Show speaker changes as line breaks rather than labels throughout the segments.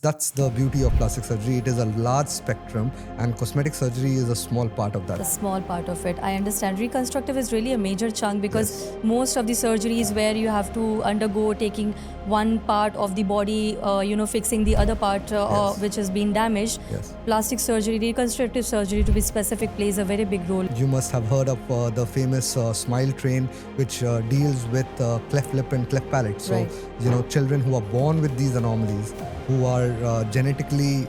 That's the beauty of plastic surgery. It is a large spectrum, and cosmetic surgery is a small part of that.
A small part of it. I understand. Reconstructive is really a major chunk because
Yes.
most of the surgeries where you have to undergo taking one part of the body, fixing the other part
Yes.
which has been damaged.
Yes.
Plastic surgery, reconstructive surgery to be specific, plays a very big role.
You must have heard of the famous smile train, which deals with cleft lip and cleft palate. So,
Right.
Children who are born with these anomalies, who are genetically,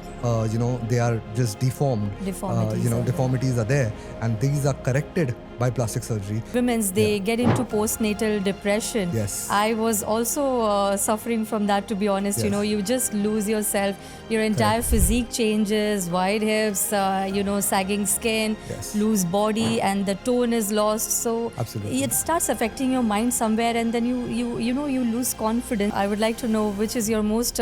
they are just deformed.
Deformities are there.
Deformities are there, and these are corrected by plastic surgery.
Women's, they get into postnatal depression.
Yes.
I was also suffering from that, to be honest.
Yes.
You just lose yourself. Your entire physique changes, wide hips, sagging skin,
Yes.
loose body, and the tone is lost. So
Absolutely.
it starts affecting your mind somewhere, and then you lose confidence. I would like to know which is your most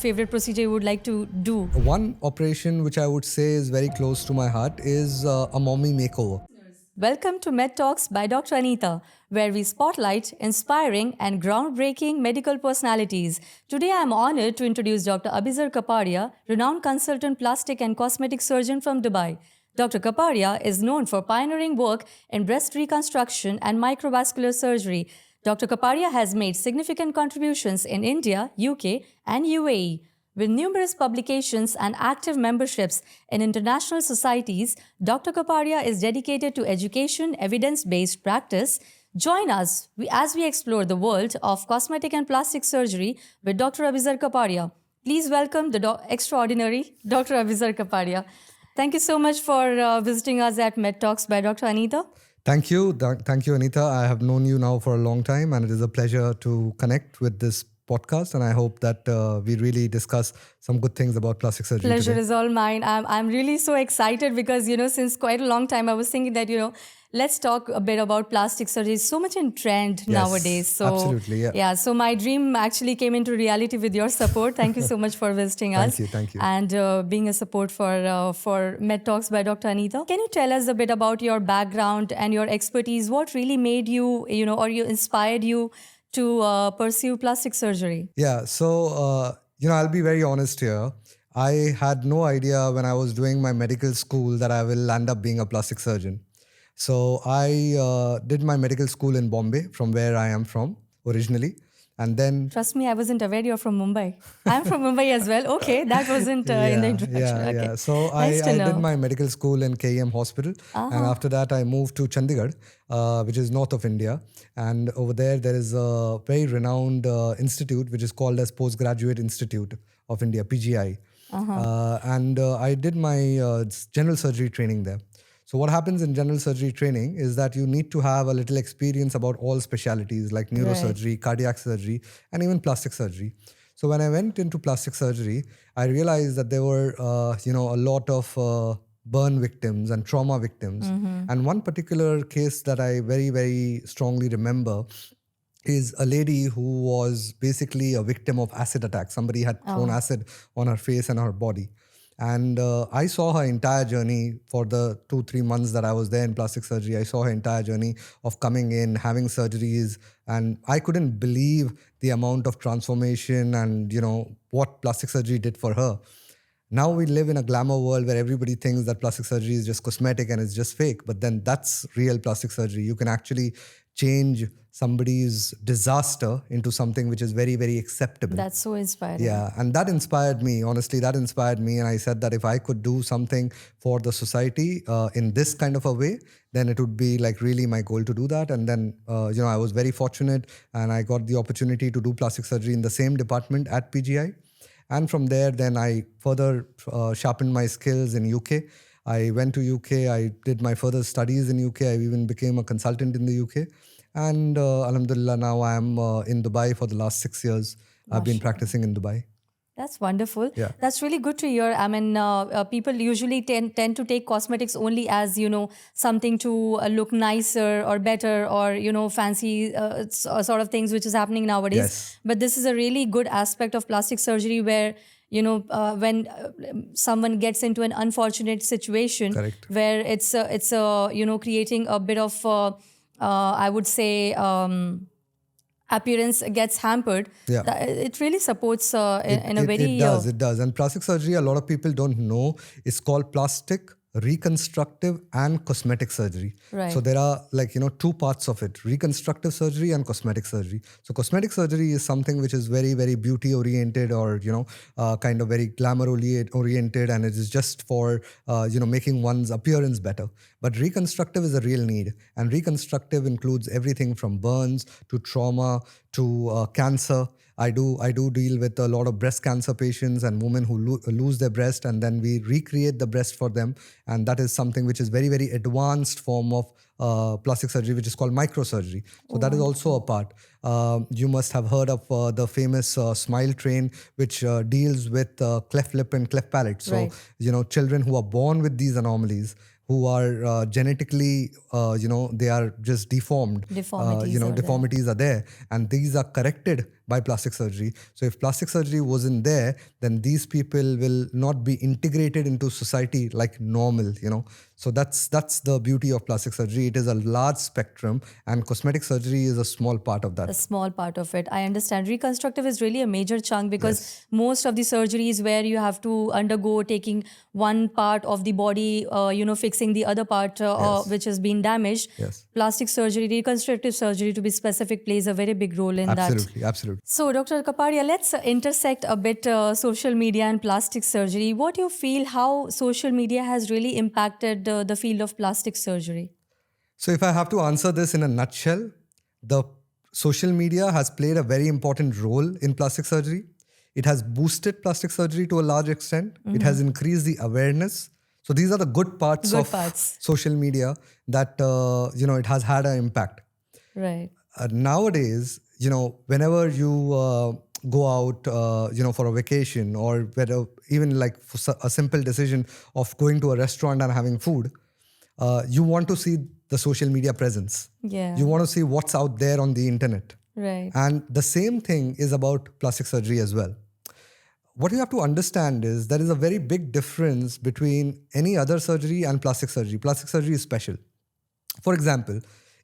favorite procedure you would like to do.
One operation which I would say is very close to my heart is a mommy makeover.
Welcome to Med Talks by Dr. Anita, where we spotlight inspiring and groundbreaking medical personalities. Today I am honored to introduce Dr. Abizar Kapadia, renowned consultant plastic and cosmetic surgeon from Dubai. Dr. Kapadia is known for pioneering work in breast reconstruction and microvascular surgery. Dr. Kapadia has made significant contributions in India, UK, and UAE. With numerous publications and active memberships in international societies, Dr. Kapadia is dedicated to education, evidence-based practice. Join us as we explore the world of cosmetic and plastic surgery with Dr. Abizar Kapadia. Please welcome the extraordinary Dr. Abizar Kapadia. Thank you so much for visiting us at Med Talks by Dr. Anita.
Thank you. Thank you, Anita. I have known you now for a long time, and it is a pleasure to connect with this podcast. And I hope that we really discuss some good things about plastic surgery.
Pleasure
today.
is all mine. I'm really so excited because, since quite a long time I was thinking that, let's talk a bit about plastic surgery. It's so much in trend nowadays. So
absolutely, yeah.
So my dream actually came into reality with your support. Thank you so much for visiting us.
Thank you.
And being a support for Med Talks by Dr. Anita. Can you tell us a bit about your background and your expertise? What really made you, or you inspired you to pursue plastic surgery?
Yeah, so, I'll be very honest here. I had no idea when I was doing my medical school that I will land up being a plastic surgeon. So I did my medical school in Bombay, from where I am from originally. And then...
Trust me, I wasn't aware you're from Mumbai. I'm from Mumbai as well. Okay, that wasn't in the introduction. Okay.
So
Nice to
I
know.
did my medical school in KEM Hospital. And after that, I moved to Chandigarh, which is north of India. And over there is a very renowned institute, which is called as Postgraduate Institute of India, PGI. And I did my general surgery training there. So what happens in general surgery training is that you need to have a little experience about all specialties like neurosurgery, cardiac surgery, and even plastic surgery. So when I went into plastic surgery, I realized that there were, a lot of burn victims and trauma victims. And one particular case that I very, very strongly remember is a lady who was basically a victim of acid attack. Somebody had thrown acid on her face and her body. And I saw her entire journey for the 2-3 months that I was there in plastic surgery. I saw her entire journey of coming in, having surgeries, and I couldn't believe the amount of transformation and, what plastic surgery did for her. Now we live in a glamour world where everybody thinks that plastic surgery is just cosmetic and it's just fake. But then that's real plastic surgery. You can actually change somebody's disaster into something which is very, very acceptable.
That's so inspiring.
Yeah, and that inspired me. Honestly, that inspired me. And I said that if I could do something for the society in this kind of a way, then it would be like really my goal to do that. And then, I was very fortunate and I got the opportunity to do plastic surgery in the same department at PGI. And from there, then I further sharpened my skills in UK. I went to UK. I did my further studies in UK. I even became a consultant in the UK. And Alhamdulillah, now I am in Dubai for the last 6 years. I've been practicing in Dubai.
That's wonderful.
Yeah.
That's really good to hear. I mean, people usually tend to take cosmetics only as, something to look nicer or better or, fancy sort of things which is happening nowadays.
Yes.
But this is a really good aspect of plastic surgery where, when someone gets into an unfortunate situation
Correct.
where it's creating a bit of, I would say, appearance gets hampered,
Yeah.
it really supports in a very
It does. And plastic surgery, a lot of people don't know, it's called plastic, reconstructive, and cosmetic surgery. So
Right.
there are two parts of it: reconstructive surgery and cosmetic surgery. So cosmetic surgery is something which is very, very beauty oriented, or kind of very glamour oriented, and it is just for making one's appearance better. But reconstructive is a real need, and reconstructive includes everything from burns to trauma to cancer. I do deal with a lot of breast cancer patients and women who lose their breast, and then we recreate the breast for them. And that is something which is very, very advanced form of plastic surgery, which is called microsurgery. So that is also a part. You must have heard of the famous smile train, which deals with cleft lip and cleft palate. So
Right.
children who are born with these anomalies, who are genetically, they are just deformed. Deformities are there, and these are corrected by plastic surgery. So if plastic surgery wasn't there, then these people will not be integrated into society like normal. So that's the beauty of plastic surgery. It is a large spectrum, and cosmetic surgery is a small part of that.
A small part of it. I understand. Reconstructive is really a major chunk because
Yes.
most of the surgeries where you have to undergo taking one part of the body, fixing the other part
Yes.
which has been damaged.
Yes.
Plastic surgery, reconstructive surgery to be specific, plays a very big role in that.
Absolutely.
So, Dr. Kapadia, let's intersect a bit social media and plastic surgery. What do you feel how social media has really impacted the field of plastic surgery?
So if I have to answer this in a nutshell, the social media has played a very important role in plastic surgery. It has boosted plastic surgery to a large extent. It has increased the awareness. So these are the good parts
Good
of
parts.
social media that it has had an impact.
Right.
Nowadays, whenever you go out, for a vacation, or whether even like for a simple decision of going to a restaurant and having food, you want to see the social media presence.
Yeah.
You want to see what's out there on the internet.
Right.
And the same thing is about plastic surgery as well. What you have to understand is there is a very big difference between any other surgery and plastic surgery. Plastic surgery is special. For example,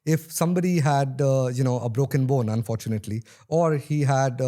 if somebody had, a broken bone, unfortunately, or he had,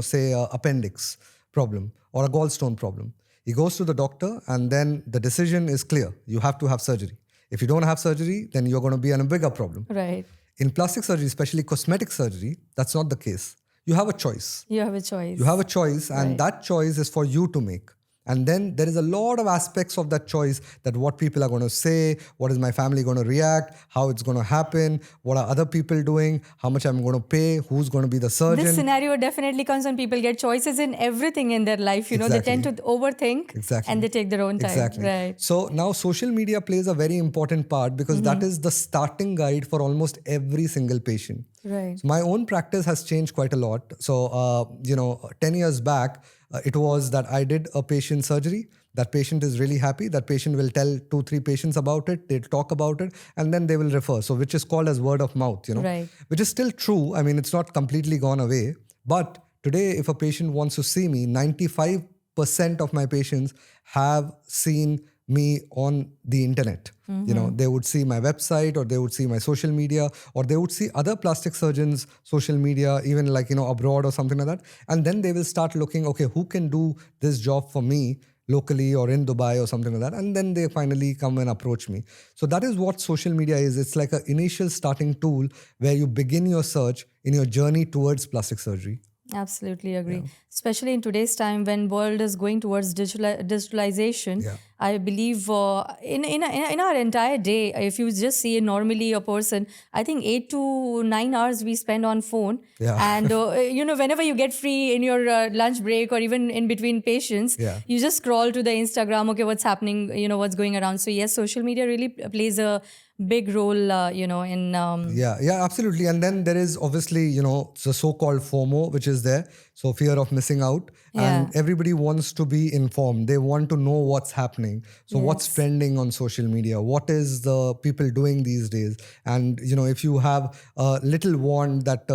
say, a appendix problem or a gallstone problem, he goes to the doctor, and then the decision is clear. You have to have surgery. If you don't have surgery, then you're going to be in a bigger problem.
Right.
In plastic surgery, especially cosmetic surgery, that's not the case. You have a choice.
You have a choice.
You have a choice, and
Right.
that choice is for you to make. And then there is a lot of aspects of that choice, that what people are going to say, what is my family going to react, how it's going to happen, what are other people doing, how much I'm going to pay, who's going to be the surgeon.
This scenario definitely comes when people get choices in everything in their life. They tend to overthink and they take their own time.
Exactly.
Right.
So now social media plays a very important part, because that is the starting guide for almost every single patient.
Right.
So my own practice has changed quite a lot. So, 10 years back, it was that I did a patient surgery. That patient is really happy. That patient will tell 2-3 patients about it. They'll talk about it, and then they will refer. So which is called as word of mouth,
Right.
which is still true. I mean, it's not completely gone away. But today, if a patient wants to see me, 95% of my patients have seen me on the internet. They would see my website, or they would see my social media, or they would see other plastic surgeons' social media, even abroad or something like that. And then they will start looking, okay, who can do this job for me locally or in Dubai or something like that. And then they finally come and approach me. So that is what social media is. It's like an initial starting tool where you begin your search in your journey towards plastic surgery.
Absolutely agree. Especially in today's time when world is going towards digitalization.
Yeah.
I believe in our entire day, if you just see normally a person, I think 8 to 9 hours we spend on phone.
Yeah.
And whenever you get free in your lunch break or even in between patients,
Yeah.
you just scroll to the Instagram. Okay, what's happening? What's going around. So yes, social media really plays a big role. In
Yeah, absolutely. And then there is obviously, the so-called FOMO, which is there. So fear of missing out. And
Yeah.
everybody wants to be informed. They want to know what's happening. So what's
Yes.
trending on social media? What is the people doing these days? And, if you have a little want that,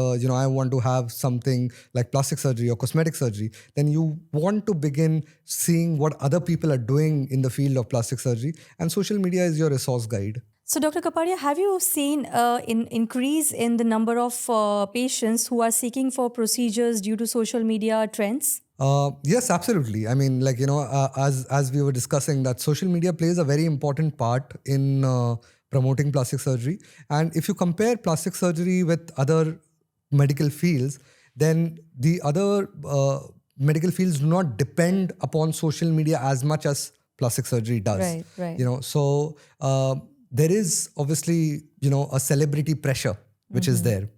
I want to have something like plastic surgery or cosmetic surgery, then you want to begin seeing what other people are doing in the field of plastic surgery. And social media is your resource guide.
So, Dr. Kapadia, have you seen an increase in the number of patients who are seeking for procedures due to social media trends?
Yes, absolutely. I mean, like, as we were discussing, that social media plays a very important part in promoting plastic surgery. And if you compare plastic surgery with other medical fields, then the other medical fields do not depend upon social media as much as plastic surgery does.
Right, right.
So there is obviously, a celebrity pressure which is there.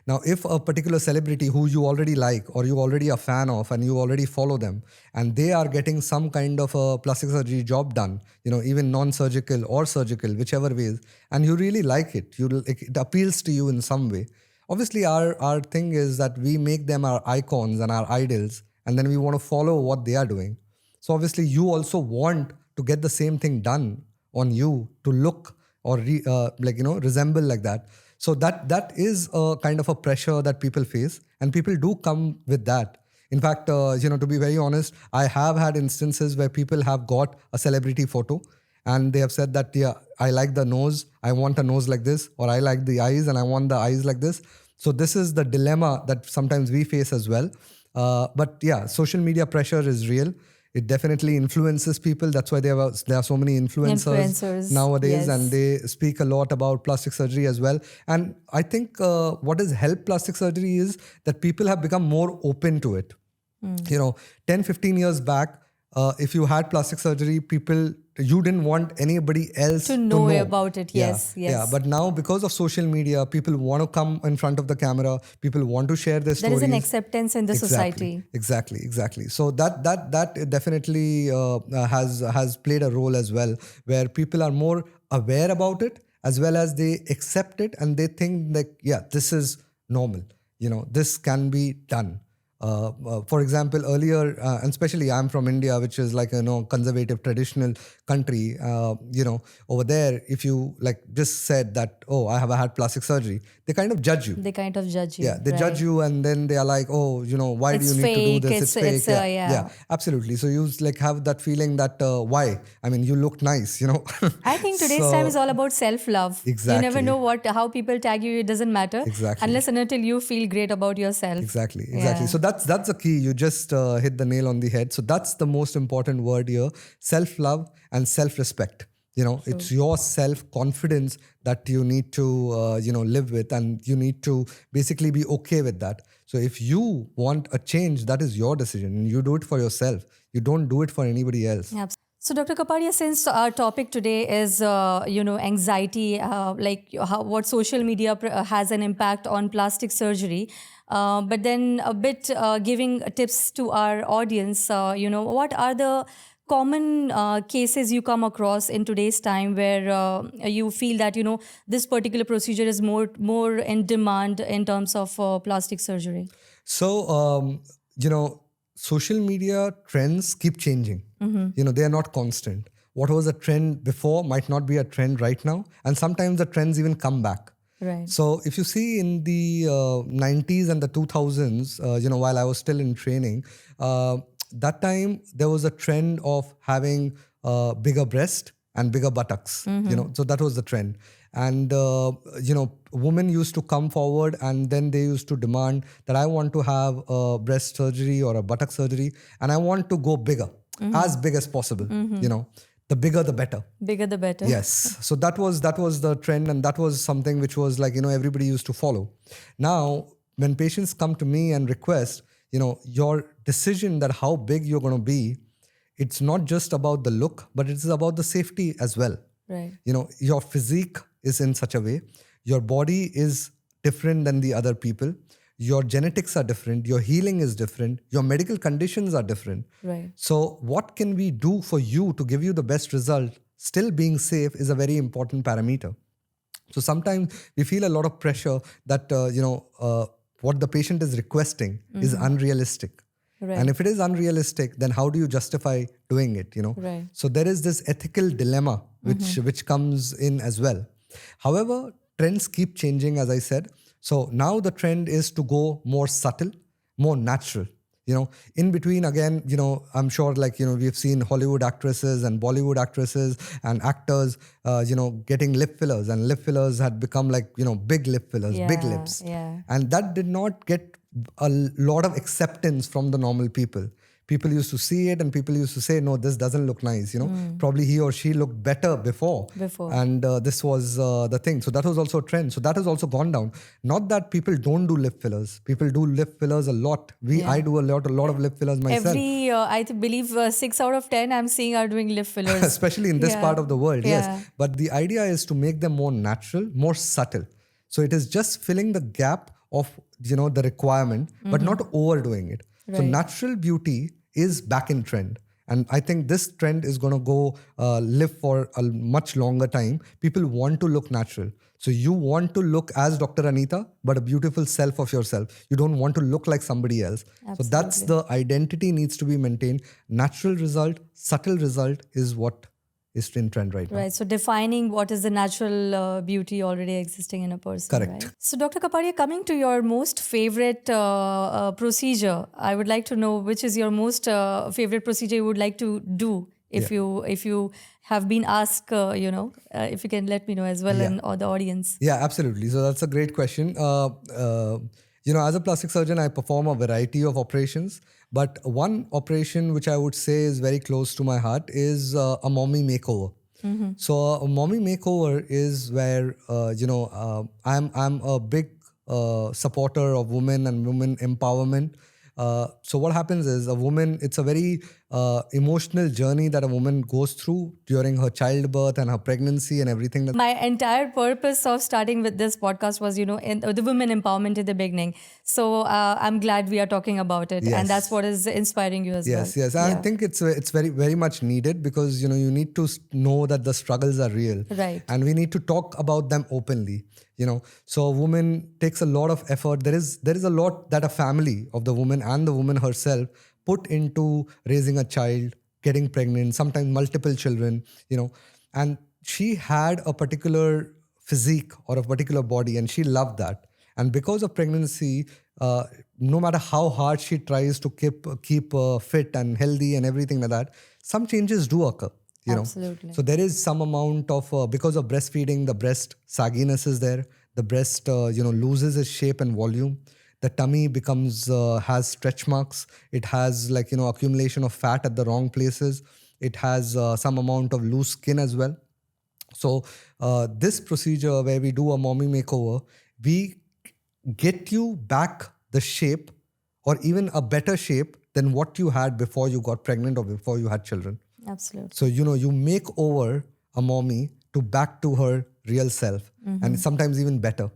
Now, if a particular celebrity who you already like or you already a fan of and you already follow them, and they are getting some kind of a plastic surgery job done, even non-surgical or surgical, whichever ways, and you really like it, it appeals to you in some way. Obviously, our thing is that we make them our icons and our idols, and then we want to follow what they are doing. So obviously, you also want to get the same thing done on you to look or resemble like that. So that is a kind of a pressure that people face, and people do come with that. In fact, to be very honest, I have had instances where people have got a celebrity photo and they have said that, yeah, I like the nose, I want a nose like this, or I like the eyes and I want the eyes like this. So this is the dilemma that sometimes we face as well. But yeah, social media pressure is real. It definitely influences people. That's why there are so many influencers nowadays,
yes.
and they speak a lot about plastic surgery as well. And I think what has helped plastic surgery is that people have become more open to it. 10, 15 years back, if you had plastic surgery, you didn't want anybody else
to know about it. Yes, yes.
Yeah, but now because of social media, people want to come in front of the camera. People want to share their stories.
There is an acceptance in the society.
Exactly. So that definitely has played a role as well, where people are more aware about it, as well as they accept it and they think like, yeah, this is normal. This can be done. For example, earlier, and especially I'm from India, which is like conservative, traditional country. Over there, if you like just said that, oh, I have had plastic surgery, they kind of judge you. Yeah, they judge you, and then they are like, oh, why do you need to do this? It's fake. Yeah, absolutely. So you like have that feeling that why? I mean, you look nice.
I think today's time is all about self-love.
Exactly.
You never know how people tag you. It doesn't matter.
Exactly.
Unless and until you feel great about yourself.
Exactly. So that's the key. You just hit the nail on the head. So that's the most important word here: self-love and self-respect. It's your self-confidence that you need to live with, and you need to basically be okay with that. So if you want a change, that is your decision, and you do it for yourself. You don't do it for anybody else.
Absolutely. So, Dr. Kapadia, since our topic today is, anxiety, what social media has an impact on plastic surgery, but then a bit giving tips to our audience, what are the common cases you come across in today's time where you feel that, this particular procedure is more in demand in terms of plastic surgery?
So, social media trends keep changing. They are not constant. What was a trend before might not be a trend right now. And sometimes the trends even come back.
Right.
So if you see in the 90s and the 2000s, while I was still in training, that time there was a trend of having bigger breast and bigger buttocks. So that was the trend. And, women used to come forward and then they used to demand that I want to have a breast surgery or a buttock surgery, and I want to go bigger, as big as possible. The bigger, the better.
Bigger, the better.
Yes. So that was the trend, and that was something which was like, everybody used to follow. Now, when patients come to me and request, your decision that how big you're going to be, it's not just about the look, but it's about the safety as well.
Right.
Your physique is in such a way. Your body is different than the other people. Your genetics are different. Your healing is different. Your medical conditions are different.
Right.
So what can we do for you to give you the best result, still being safe, is a very important parameter. So sometimes we feel a lot of pressure that, what the patient is requesting is unrealistic.
Right.
And if it is unrealistic, then how do you justify doing it?
Right.
So there is this ethical dilemma which comes in as well. However, trends keep changing, as I said. So now the trend is to go more subtle, more natural. In between, again, I'm sure, like, we've seen Hollywood actresses and Bollywood actresses and actors, getting lip fillers, and lip fillers had become like, big lip fillers, big
Yeah,
lips.
yeah.
And that did not get a lot of acceptance from the normal people. People used to see it and people used to say, no, this doesn't look nice. Probably he or she looked better before.
Before.
And this was the thing. So that was also a trend. So that has also gone down. Not that people don't do lip fillers. People do lip fillers a lot. I do a lot of lip fillers myself.
Every, believe 6 out of 10 I'm seeing are doing lip fillers.
Especially in this part of the world,
Yeah.
yes. But the idea is to make them more natural, more subtle. So it is just filling the gap of, the requirement, but not overdoing it. So
Right.
natural beauty is back in trend. And I think this trend is going to go live for a much longer time. People want to look natural. So you want to look as Dr. Anita, but a beautiful self of yourself. You don't want to look like somebody else. So that's the identity needs to be maintained. Natural result, subtle result is what is in trend right now.
Right. So defining what is the natural beauty already existing in a person.
Correct.
Right? So Dr. Kapadia, coming to your most favorite procedure, I would like to know which is your most favorite procedure you would like to do if you have been asked, if you can let me know as well and or the audience.
Yeah, absolutely. So that's a great question. As a plastic surgeon, I perform a variety of operations. But one operation which I would say is very close to my heart is a mommy makeover. So a mommy makeover is where I'm a big supporter of women and women empowerment. So what happens is it's a very emotional journey that a woman goes through during her childbirth and her pregnancy and everything.
My entire purpose of starting with this podcast was, the women empowerment in the beginning. So I'm glad we are talking about it.
Yes.
And that's what is inspiring you as well.
Yes. I think it's very, very much needed because, you need to know that the struggles are real.
Right.
And we need to talk about them openly. So a woman takes a lot of effort. There is a lot that a family of the woman and the woman herself put into raising a child, getting pregnant, sometimes multiple children, and she had a particular physique or a particular body and she loved that. And because of pregnancy, no matter how hard she tries to keep fit and healthy and everything like that, some changes do occur.
Absolutely.
So there is some amount of, because of breastfeeding, the breast sagginess is there. The breast, loses its shape and volume. The tummy has stretch marks. It has accumulation of fat at the wrong places. It has some amount of loose skin as well. So this procedure where we do a mommy makeover, we get you back the shape or even a better shape than what you had before you got pregnant or before you had children.
Absolutely.
So, you make over a mommy back to her real self and sometimes even better.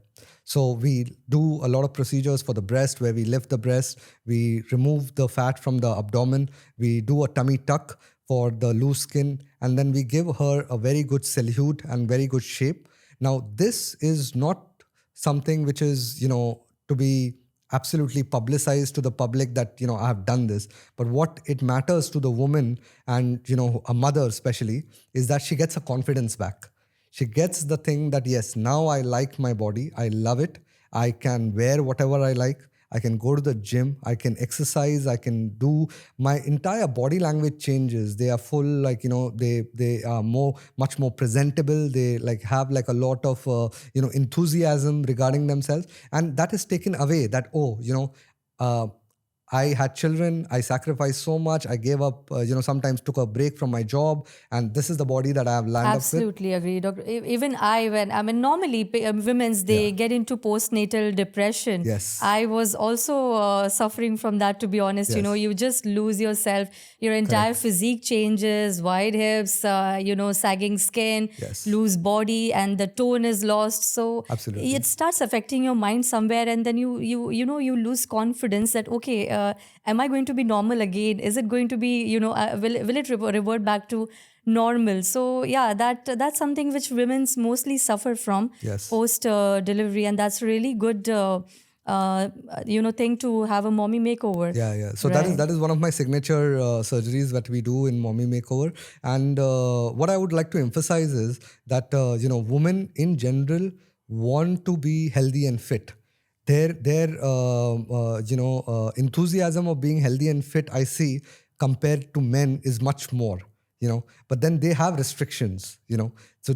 So we do a lot of procedures for the breast where we lift the breast, we remove the fat from the abdomen, we do a tummy tuck for the loose skin, and then we give her a very good silhouette and very good shape. Now, this is not something which is, to be absolutely publicized to the public that, I have done this. But what it matters to the woman and, a mother especially, is that she gets her confidence back. She gets the thing that, yes, now I like my body. I love it. I can wear whatever I like. I can go to the gym. I can exercise. I can do my entire body language changes. They are full, they are much more presentable. They have a lot of, enthusiasm regarding themselves. And that is taken away that, I had children, I sacrificed so much, I gave up, sometimes took a break from my job, and this is the body that I have landed up with.
Absolutely agree, Doctor. Even normally women's, they get into postnatal depression.
Yes.
I was also suffering from that, to be honest.
Yes.
You just lose yourself. Your entire physique changes, wide hips, sagging skin, loose body, and the tone is lost. So
Absolutely.
It starts affecting your mind somewhere, and then you lose confidence that, okay, am I going to be normal again? Is it going to be, will it revert back to normal? So yeah, that's something which women mostly suffer from post delivery, and that's really good thing to have a mommy makeover.
Yeah. So that is one of my signature surgeries that we do in mommy makeover. And what I would like to emphasize is that women in general want to be healthy and fit. their enthusiasm of being healthy and fit, I see, compared to men is much more, but then they have restrictions, so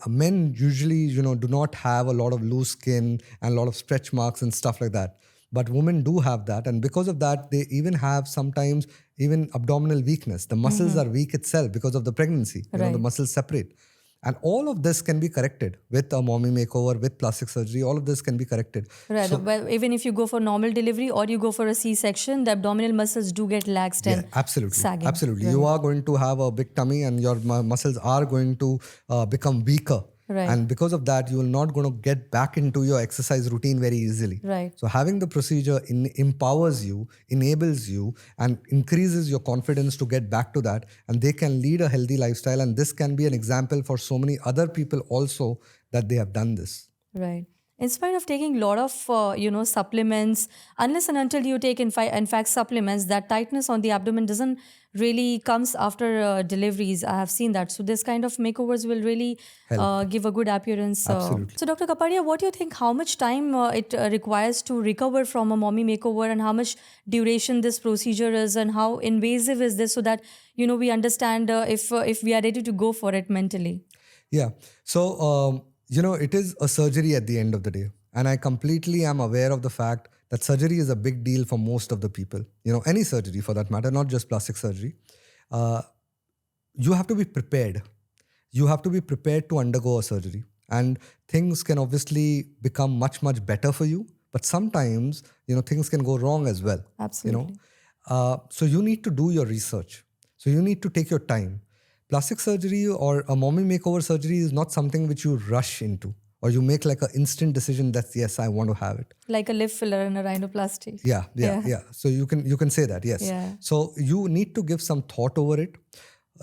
men usually, do not have a lot of loose skin and a lot of stretch marks and stuff like that, but women do have that, and because of that they even have sometimes even abdominal weakness. The muscles are weak itself because of the pregnancy, the
Right.
muscles separate. And all of this can be corrected with a mommy makeover, with plastic surgery. All of this can be corrected.
Right.
So,
Well, even if you go for normal delivery or you go for a C-section, the abdominal muscles do get laxed
yeah,
and
absolutely.
sagging.
Absolutely.
Right.
You are going to have a big tummy and your muscles are going to become weaker.
Right.
And because of that, you will not going to get back into your exercise routine very easily.
Right.
So having the procedure empowers you, enables you, and increases your confidence to get back to that. And they can lead a healthy lifestyle. And this can be an example for so many other people also that they have done this.
Right. In spite of taking a lot of, supplements, unless and until you take, in fact, supplements, that tightness on the abdomen doesn't really comes after deliveries. I have seen that. So this kind of makeovers will really give a good appearance.
Absolutely.
So Dr. Kapadia, what do you think? How much time it requires to recover from a mommy makeover, and how much duration this procedure is, and how invasive is this, so that we understand if we are ready to go for it mentally?
Yeah. So, it is a surgery at the end of the day. And I completely am aware of the fact that surgery is a big deal for most of the people. Any surgery for that matter, not just plastic surgery. You have to be prepared. You have to be prepared to undergo a surgery. And things can obviously become much, much better for you. But sometimes, things can go wrong as well.
Absolutely.
So you need to do your research. So you need to take your time. Plastic surgery or a mommy makeover surgery is not something which you rush into or you make like an instant decision that yes, I want to have it.
Like a lip filler and a rhinoplasty.
Yeah. So you can say that, yes.
Yeah.
So you need to give some thought over it.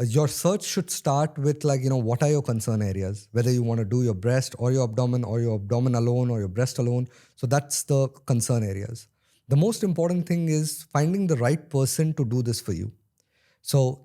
Your search should start with what are your concern areas, whether you want to do your breast or your abdomen alone or your breast alone. So that's the concern areas. The most important thing is finding the right person to do this for you. So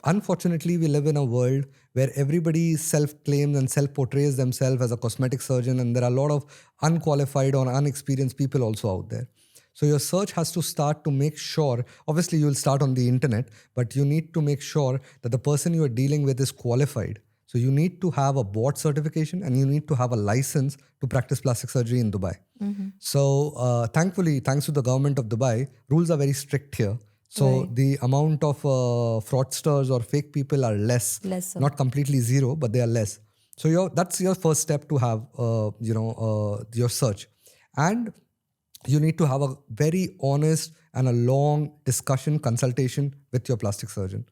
unfortunately, we live in a world where everybody self-claims and self-portrays themselves as a cosmetic surgeon, and there are a lot of unqualified or unexperienced people also out there. So your search has to start to make sure, obviously you'll start on the internet, but you need to make sure that the person you are dealing with is qualified. So you need to have a board certification and you need to have a license to practice plastic surgery in Dubai. So thankfully, thanks to the government of Dubai, rules are very strict here. So the amount of fraudsters or fake people are less
so.
not completely zero, but they are less. So that's your first step to have, your search. And you need to have a very honest and a long discussion, consultation with your plastic surgeon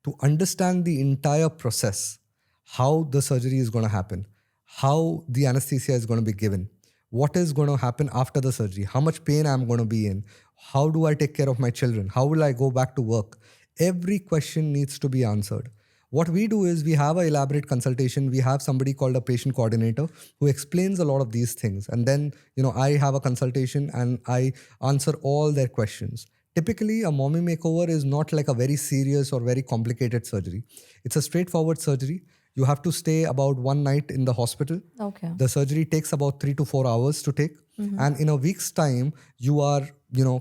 to understand the entire process, how the surgery is going to happen, how the anesthesia is going to be given, what is going to happen after the surgery, how much pain I'm going to be in, how do I take care of my children, how will I go back to work. Every question needs to be answered. What we do is we have an elaborate consultation. We have somebody called a patient coordinator who explains a lot of these things. And then, I have a consultation and I answer all their questions. Typically, a mommy makeover is not like a very serious or very complicated surgery. It's a straightforward surgery. You have to stay about one night in the hospital.
Okay.
The surgery takes about 3 to 4 hours to take. And in a week's time, you are,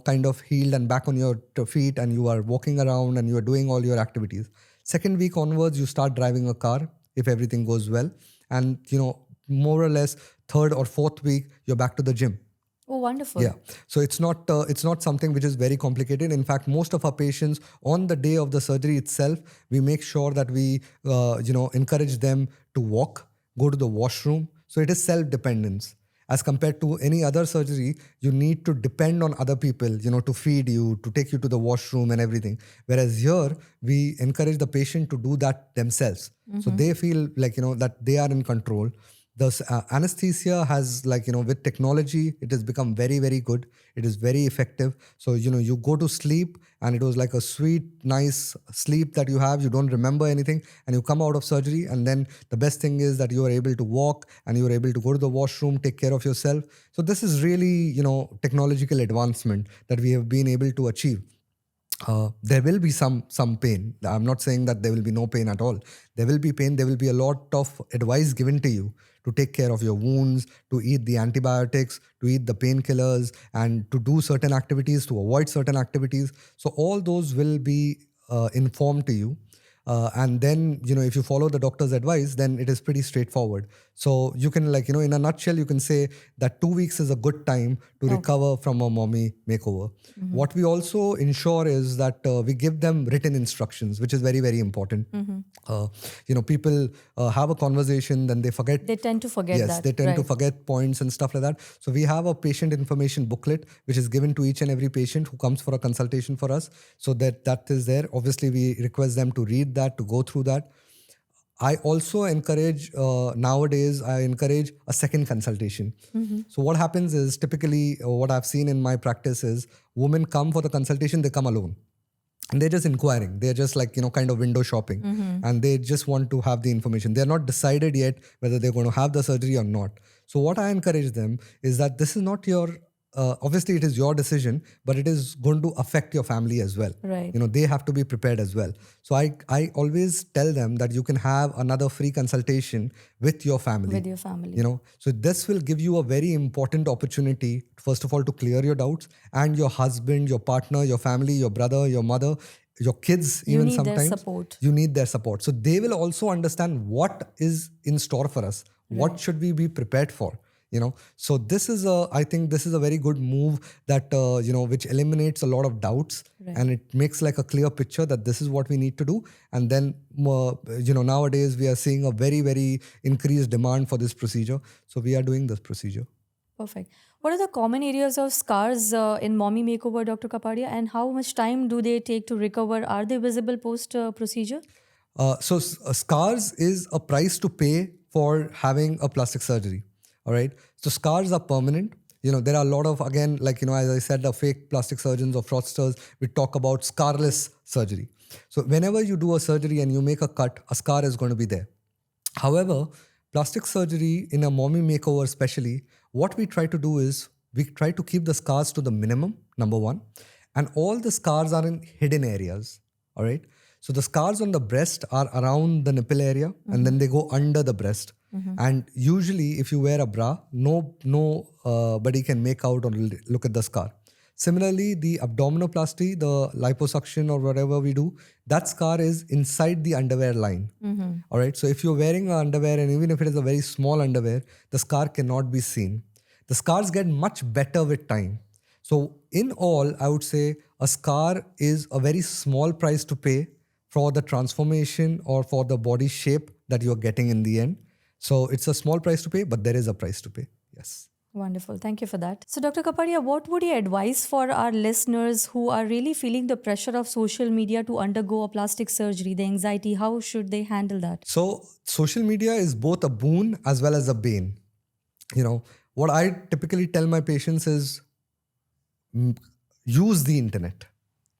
kind of healed and back on your feet and you are walking around and you are doing all your activities. Second week onwards, you start driving a car if everything goes well. And, more or less third or fourth week, you're back to the gym.
Oh, wonderful.
Yeah. So it's not something which is very complicated. In fact, most of our patients on the day of the surgery itself, we make sure that we, encourage them to walk, go to the washroom. So it is self-dependence. As compared to any other surgery, you need to depend on other people, to feed you, to take you to the washroom and everything. Whereas here, we encourage the patient to do that themselves. So they feel like, that they are in control. The anesthesia has with technology, it has become very, very good. It is very effective. So, you go to sleep and it was like a sweet, nice sleep that you have. You don't remember anything and you come out of surgery. And then the best thing is that you are able to walk and you are able to go to the washroom, take care of yourself. So this is really, technological advancement that we have been able to achieve. There will be some pain. I'm not saying that there will be no pain at all. There will be pain. There will be a lot of advice given to you to take care of your wounds, to eat the antibiotics, to eat the painkillers, and to do certain activities, to avoid certain activities. So all those will be informed to you. And then, if you follow the doctor's advice, then it is pretty straightforward. So you can, in a nutshell, you can say that 2 weeks is a good time to recover from a mommy makeover. What we also ensure is that we give them written instructions, which is very, very important. People have a conversation, then they forget.
They tend to forget
Yes,
that.
they tend to
right.
forget points and stuff like that. So we have a patient information booklet, which is given to each and every patient who comes for a consultation for us. So that is there. Obviously, we request them to read that, to go through that. I also encourage, nowadays, I encourage a second consultation. So what happens is typically what I've seen in my practice is women come for the consultation, they come alone. And they're just inquiring. They're just kind of window shopping. And they just want to have the information. They're not decided yet whether they're going to have the surgery or not. So what I encourage them is that this is not your, obviously it is your decision, but it is going to affect your family as well.
Right.
They have to be prepared as well. So I always tell them that you can have another free consultation with your family.
With your family.
So this will give you a very important opportunity, first of all, to clear your doubts, and your husband, your partner, your family, your brother, your mother, your kids,
You
even
need their
sometimes
support.
you need their support. So they will also understand what is in store for us. What should we be prepared for? So I think this is a very good move that which eliminates a lot of doubts, and it makes like a clear picture that this is what we need to do. And then nowadays we are seeing a very, very increased demand for this procedure, so we are doing this procedure.
Perfect. What are the common areas of scars in mommy makeover, Dr. Kapadia, and how much time do they take to recover? Are they visible post procedure?
Scars is a price to pay for having a plastic surgery. All right. So scars are permanent. There are a lot of, again, as I said, the fake plastic surgeons or fraudsters, we talk about scarless surgery. So whenever you do a surgery and you make a cut, a scar is going to be there. However, plastic surgery in a mommy makeover especially, what we try to do is we try to keep the scars to the minimum, number one. And all the scars are in hidden areas. All right. So the scars on the breast are around the nipple area, and then they go under the breast. And usually if you wear a bra, nobody can make out or look at the scar. Similarly, the abdominoplasty, the liposuction or whatever we do, that scar is inside the underwear line. All right. So if you're wearing an underwear, and even if it is a very small underwear, the scar cannot be seen. The scars get much better with time. So in all, I would say a scar is a very small price to pay for the transformation or for the body shape that you're getting in the end. So it's a small price to pay, but there is a price to pay. Yes.
Wonderful. Thank you for that. So, Dr. Kapadia, what would you advise for our listeners who are really feeling the pressure of social media to undergo a plastic surgery, the anxiety? How should they handle that?
So social media is both a boon as well as a bane. What I typically tell my patients is use the internet.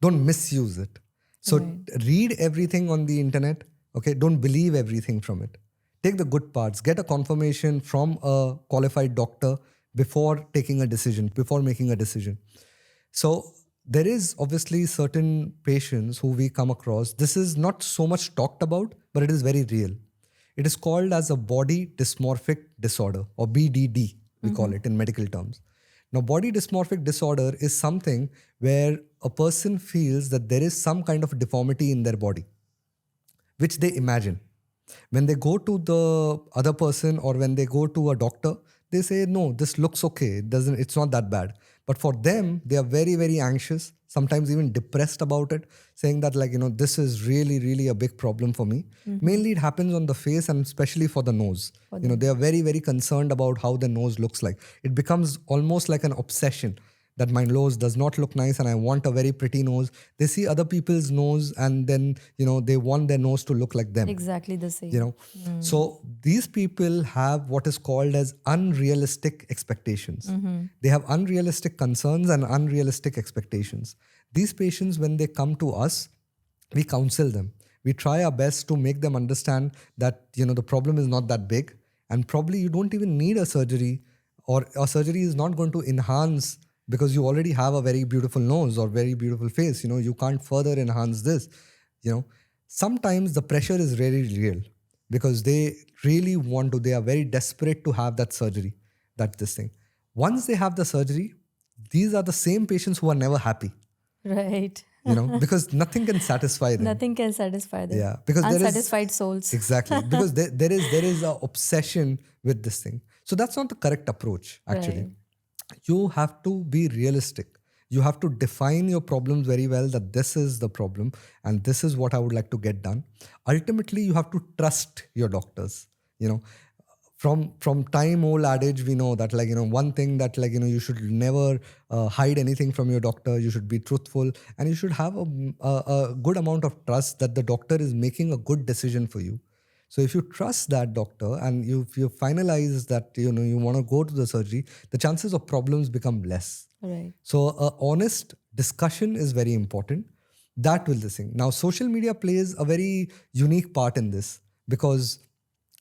Don't misuse it. So read everything on the internet. Okay. Don't believe everything from it. Take the good parts. Get a confirmation from a qualified doctor before taking a decision, before making a decision. So there is obviously certain patients who we come across. This is not so much talked about, but it is very real. It is called as a body dysmorphic disorder, or BDD, we call it in medical terms. Now, body dysmorphic disorder is something where a person feels that there is some kind of deformity in their body, which they imagine. When they go to the other person or when they go to a doctor, they say, no, this looks okay. It's not that bad. But for them, they are very, very anxious, sometimes even depressed about it, saying that this is really, really a big problem for me. Mainly it happens on the face and especially for the nose. They are very, very concerned about how the nose looks like. It becomes almost like an obsession that my nose does not look nice and I want a very pretty nose. They see other people's nose and then, they want their nose to look like them.
Exactly the same.
So these people have what is called as unrealistic expectations. They have unrealistic concerns and unrealistic expectations. These patients, when they come to us, we counsel them. We try our best to make them understand that, the problem is not that big and probably you don't even need a surgery, or a surgery is not going to enhance because you already have a very beautiful nose or very beautiful face. You can't further enhance this. Sometimes the pressure is very real because they really want to, they are very desperate to have that surgery, that this thing. Once they have the surgery, these are the same patients who are never happy,
Right.
because nothing can satisfy them.
Nothing can satisfy them.
Yeah, because there is
unsatisfied souls.
exactly because there is a obsession with this thing. So that's not the correct approach. Actually,
Right.
you have to be realistic. You have to define your problems very well. That this is the problem, and this is what I would like to get done. Ultimately, you have to trust your doctors. You know, from time old adage we know that one thing that you should never hide anything from your doctor. You should be truthful, and you should have a good amount of trust that the doctor is making a good decision for you. So if you trust that doctor and you finalize that you want to go to the surgery, the chances of problems become less.
Right.
So a honest discussion is very important. That will the thing. Now social media plays a very unique part in this because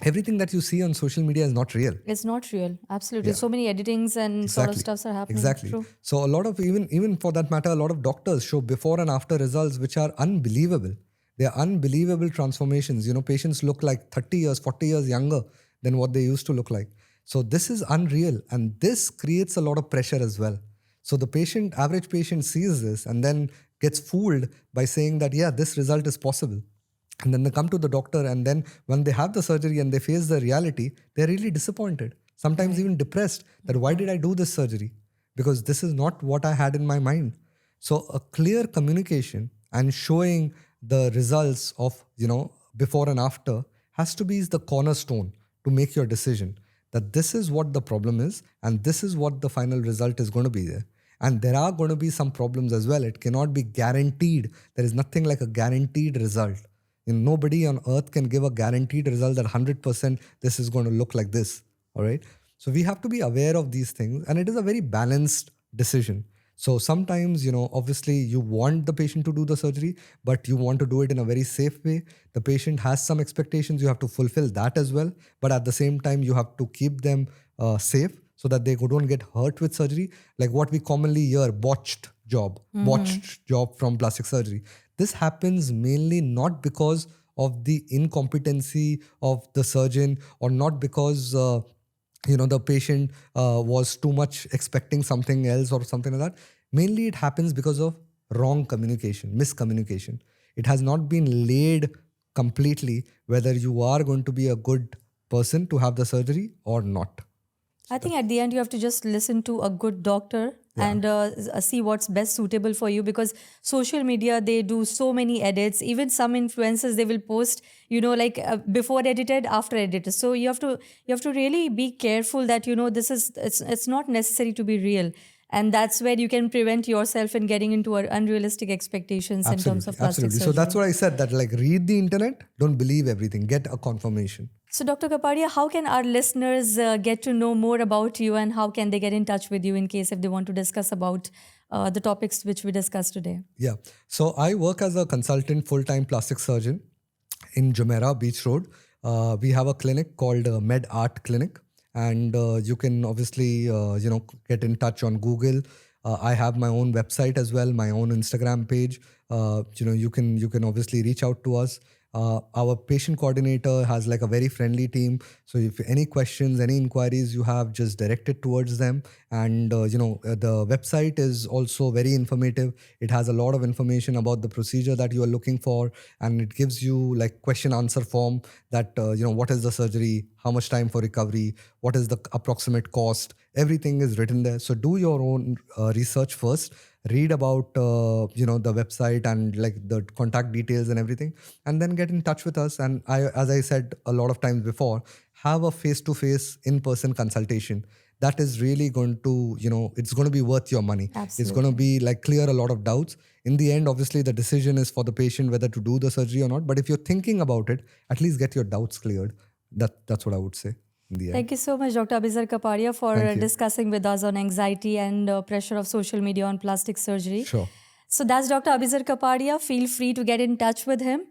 everything that you see on social media is not real.
It's not real. Absolutely.
Yeah.
So many editings and sort of stuffs are happening.
Exactly.
True.
So a lot of even for that matter, a lot of doctors show before and after results which are unbelievable. They are unbelievable transformations. Patients look like 30 years, 40 years younger than what they used to look like. So this is unreal, and this creates a lot of pressure as well. So the average patient sees this and then gets fooled by saying that, yeah, this result is possible. And then they come to the doctor, and then when they have the surgery and they face the reality, they're really disappointed. Sometimes even depressed that why did I do this surgery? Because this is not what I had in my mind. So a clear communication and showing the results of, before and after has to be the cornerstone to make your decision that this is what the problem is and this is what the final result is going to be there. And there are going to be some problems as well. It cannot be guaranteed. There is nothing like a guaranteed result. Nobody on earth can give a guaranteed result that 100% this is going to look like this. All right. So we have to be aware of these things, and it is a very balanced decision. So sometimes, obviously you want the patient to do the surgery, but you want to do it in a very safe way. The patient has some expectations. You have to fulfill that as well. But at the same time, you have to keep them safe so that they don't get hurt with surgery. Like what we commonly hear, botched job from plastic surgery. This happens mainly not because of the incompetency of the surgeon, or not because the patient was too much expecting something else or something like that. Mainly it happens because of wrong communication, miscommunication. It has not been laid completely whether you are going to be a good person to have the surgery or not.
I think at the end you have to just listen to a good doctor and see what's best suitable for you, because social media, they do so many edits. Even some influencers, they will post, before edited, after edited. So you have to really be careful that this is it's not necessary to be real. And that's where you can prevent yourself in getting into unrealistic expectations in terms of plastic
Absolutely.
surgery.
So that's what I said, that read the internet, don't believe everything, get a confirmation.
So Dr. Kapadia, how can our listeners get to know more about you, and how can they get in touch with you in case if they want to discuss about the topics which we discussed today?
Yeah. So I work as a consultant full-time plastic surgeon in Jumeirah Beach Road. We have a clinic called Med Art Clinic. And you can obviously, get in touch on Google. I have my own website as well, my own Instagram page. You can obviously reach out to us. Our patient coordinator has a very friendly team. So if any questions, any inquiries you have, just direct it towards them. And, the website is also very informative. It has a lot of information about the procedure that you are looking for. And it gives you question answer form that, what is the surgery, how much time for recovery, what is the approximate cost. Everything is written there. So do your own research first. Read about the website and the contact details and everything, and then get in touch with us. And as I said a lot of times before, have a face-to-face in-person consultation. That is really going to, it's going to be worth your money.
Absolutely.
It's going to be clear a lot of doubts. In the end, obviously, the decision is for the patient whether to do the surgery or not. But if you're thinking about it, at least get your doubts cleared. That's what I would say.
Thank you so much, Dr. Abizar Kapadia, for discussing with us on anxiety and pressure of social media on plastic surgery.
Sure.
So that's Dr. Abizar Kapadia. Feel free to get in touch with him.